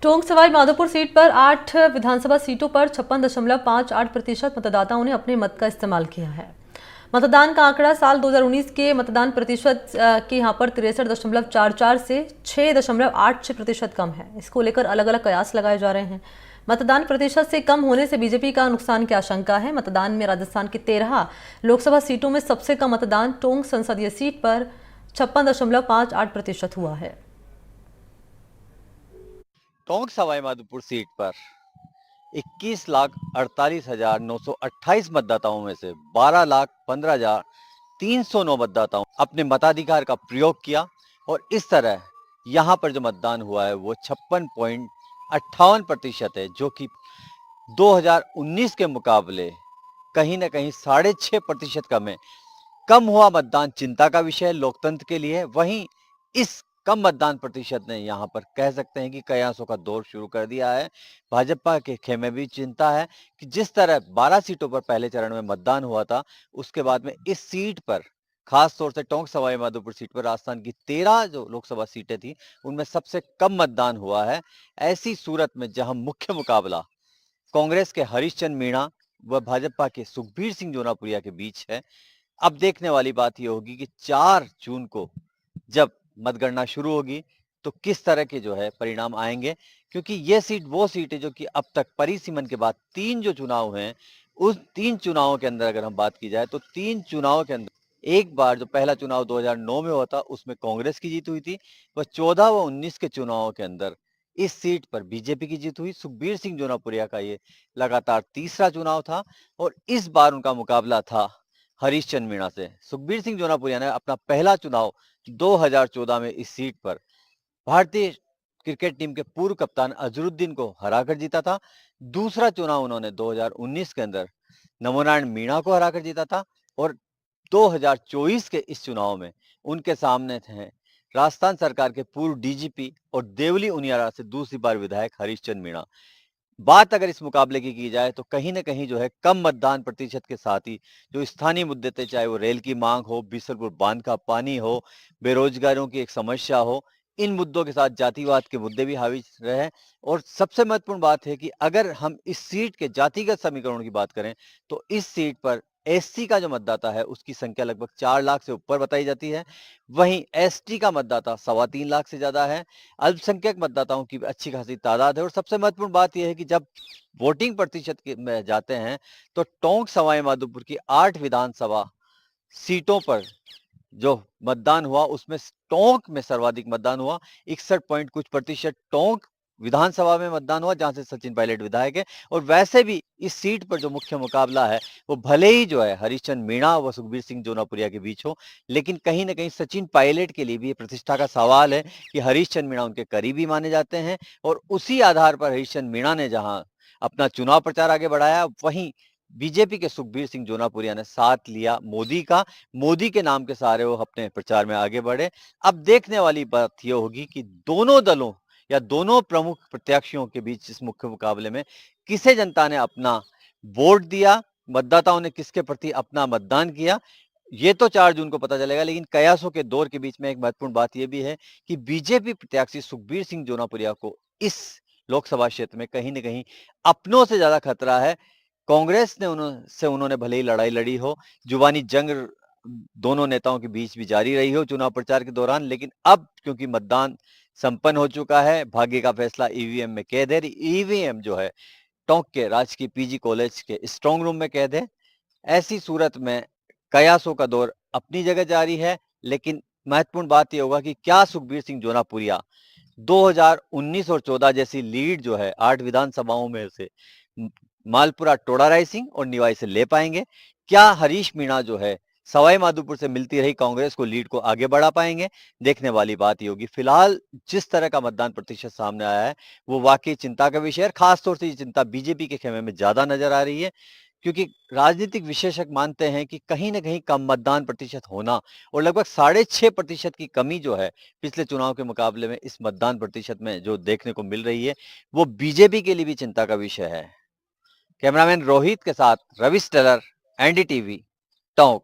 Tonk Sawai Madhopur seat पर 8 विधानसभा सीटों पर 56.58% मतदाताओं ने अपने मत का इस्तेमाल किया है। मतदान का आंकड़ा साल 2019 के मतदान प्रतिशत के यहाँ पर 63.44 से 6.86% कम है। इसको लेकर अलग अलग कयास लगाए जा रहे हैं। मतदान प्रतिशत से कम होने से बीजेपी का नुकसान की आशंका है। मतदान में राजस्थान की 13 लोकसभा सीटों में सबसे कम मतदान टोंक संसदीय सीट पर 56.58% हुआ है। टोंक सवाई माधोपुर सीट पर 21,48,928 मतदाताओं में से 12,15,309 मतदाताओं अपने मताधिकार का प्रयोग किया और इस तरह यहाँ पर जो मतदान हुआ है वो 56.58% है, जो कि 2019 के मुकाबले कहीं ना कहीं 6.5% कम है। कम हुआ मतदान चिंता का विषय लोकतंत्र के लिए। वहीं इस कम मतदान प्रतिशत ने यहाँ पर कह सकते हैं कि कयासों का दौर शुरू कर दिया है। भाजपा के खेमे भी चिंता है कि जिस तरह 12 सीटों पर पहले चरण में मतदान हुआ था, उसके बाद में इस सीट पर खास तौर से टोंक सवाई माधोपुर सीट पर राजस्थान की 13 जो लोकसभा सीटें थी उनमें सबसे कम मतदान हुआ है। ऐसी सूरत में जहां मुख्य मुकाबला कांग्रेस के हरीशचंद्र मीणा व भाजपा के सुखबीर सिंह जोनापुरिया के बीच है, अब देखने वाली बात यह होगी कि 4 जून को जब मतगणना शुरू होगी तो किस तरह के जो है परिणाम आएंगे, क्योंकि यह सीट वो सीट है जो कि अब तक परिसीमन के बाद 3 जो चुनाव हैं, उस 3 चुनावों के अंदर अगर हम बात की जाए तो 3 चुनावों के अंदर एक बार जो पहला चुनाव 2009 में हुआ था उसमें कांग्रेस की जीत हुई थी, वह 14 व 19 के चुनावों के अंदर इस सीट पर बीजेपी की जीत हुई। सुखबीर सिंह जोनापुरिया का ये लगातार तीसरा चुनाव था और इस बार उनका मुकाबला था हरीशचंद्र मीणा से। सुखबीर सिंह जोनापुरिया ने अपना पहला चुनाव 2014 में इस सीट पर भारतीय क्रिकेट टीम के पूर्व कप्तान अजरुद्दीन को हराकर जीता था। दूसरा चुनाव उन्होंने 2019 के अंदर नमोनारायण मीणा को हराकर जीता था और 2024 के इस चुनाव में उनके सामने थे राजस्थान सरकार के पूर्व डीजीपी और देवली उनियारा से दूसरी बार विधायक हरीशचंद्र मीणा। बात अगर इस मुकाबले की जाए तो कहीं ना कहीं जो है कम मतदान प्रतिशत के साथ ही जो स्थानीय मुद्दे थे, चाहे वो रेल की मांग हो, बीसलपुर बांध का पानी हो, बेरोजगारों की एक समस्या हो, इन मुद्दों के साथ जातिवाद के मुद्दे भी हावी रहे। और सबसे महत्वपूर्ण बात है कि अगर हम इस सीट के जातिगत समीकरणों की बात करें तो इस सीट पर एससी का जो मतदाता है उसकी संख्या लगभग 4 लाख से ऊपर बताई जाती है। वहीं एसटी का मतदाता 3.25 लाख से ज्यादा है। अल्पसंख्यक मतदाताओं की अच्छी खासी तादाद है और सबसे महत्वपूर्ण बात यह है कि जब वोटिंग प्रतिशत में जाते हैं तो टोंक सवाई माधोपुर की 8 विधानसभा सीटों पर जो मतदान हुआ उसमें टोंक में सर्वाधिक मतदान हुआ। 61 पॉइंट कुछ प्रतिशत टोंक विधानसभा में मतदान हुआ, जहां से सचिन पायलट विधायक है। और वैसे भी इस सीट पर जो मुख्य मुकाबला है वो भले ही जो है हरीशचंद्र मीणा व सुखबीर सिंह जोनापुरिया के बीच हो, लेकिन कहीं ना कहीं सचिन पायलट के लिए भी ये प्रतिष्ठा का सवाल है कि हरीशचंद्र मीणा उनके करीबी माने जाते हैं और उसी आधार पर हरीशचंद्र मीणा ने जहां अपना चुनाव प्रचार आगे बढ़ाया, वहीं बीजेपी के सुखबीर सिंह जोनापुरिया ने साथ लिया मोदी का। मोदी के नाम के सहारे वो अपने प्रचार में आगे बढ़े। अब देखने वाली बात यह होगी कि दोनों दलों या दोनों प्रमुख प्रत्याशियों के बीच इस मुख्य मुकाबले में किसे जनता ने अपना वोट दिया, मतदाताओं ने किसके प्रति अपना मतदान किया, ये तो 4 जून को पता चलेगा। लेकिन कयासों के दौर के बीच में एक महत्वपूर्ण बात यह भी है कि बीजेपी प्रत्याशी सुखबीर सिंह जोनापुरिया को इस लोकसभा क्षेत्र में कहीं ना कहीं अपनों से ज्यादा खतरा है। कांग्रेस ने उन्होंने भले ही लड़ाई लड़ी हो, जुबानी जंग दोनों नेताओं के बीच भी जारी रही हो चुनाव प्रचार के दौरान, लेकिन अब क्योंकि मतदान संपन्न हो चुका है, भाग्य का फैसला ईवीएम में कैद है। ईवीएम जो है टोंक के राजकीय पीजी कॉलेज के स्ट्रांग रूम में कैद है। ऐसी सूरत में कयासों का दौर अपनी जगह जारी है, लेकिन महत्वपूर्ण बात यह होगा कि क्या सुखबीर सिंह जोनापुरिया 2019 और 14 जैसी लीड जो है 8 विधानसभाओं में से मालपुरा, टोडा रायसिंह और निवाई से ले पाएंगे? क्या हरीश मीणा जो है सवाई माधोपुर से मिलती रही कांग्रेस को लीड को आगे बढ़ा पाएंगे? देखने वाली बात ये होगी। फिलहाल जिस तरह का मतदान प्रतिशत सामने आया है वो वाकई चिंता का विषय है। खासतौर से ये चिंता बीजेपी के खेमे में ज्यादा नजर आ रही है, क्योंकि राजनीतिक विशेषज्ञ मानते हैं कि कहीं ना कहीं कम मतदान प्रतिशत होना और लगभग 6.5% की कमी जो है पिछले चुनाव के मुकाबले में इस मतदान प्रतिशत में जो देखने को मिल रही है वो बीजेपी के लिए भी चिंता का विषय है। कैमरामैन रोहित के साथ रवि स्टेलर, एनडीटीवी, टोंक।